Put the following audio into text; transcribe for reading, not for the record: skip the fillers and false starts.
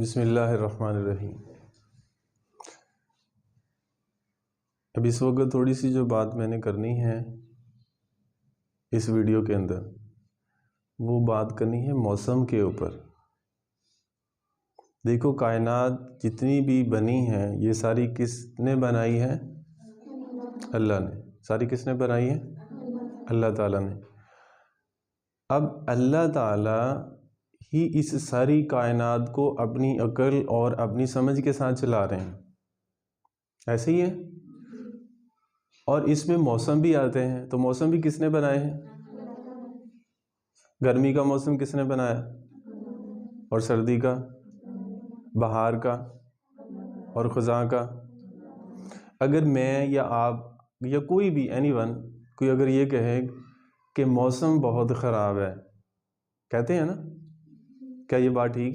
بسم اللہ الرحمن الرحیم۔ اب اس وقت تھوڑی سی جو بات میں نے کرنی ہے اس ویڈیو کے اندر، وہ بات کرنی ہے موسم کے اوپر۔ دیکھو کائنات جتنی بھی بنی ہیں یہ ساری کس نے بنائی ہے؟ اللہ نے۔ ساری کس نے بنائی ہے؟ اللہ تعالیٰ نے۔ اب اللہ تعالیٰ ہی اس ساری کائنات کو اپنی عقل اور اپنی سمجھ کے ساتھ چلا رہے ہیں، ایسے ہی ہے۔ اور اس میں موسم بھی آتے ہیں، تو موسم بھی کس نے بنائے ہیں؟ گرمی کا موسم کس نے بنایا؟ اور سردی کا، بہار کا اور خزاں کا۔ اگر میں یا آپ یا کوئی بھی کوئی اگر یہ کہے کہ موسم بہت خراب ہے، کہتے ہیں نا، کیا یہ بات ٹھیک ہے؟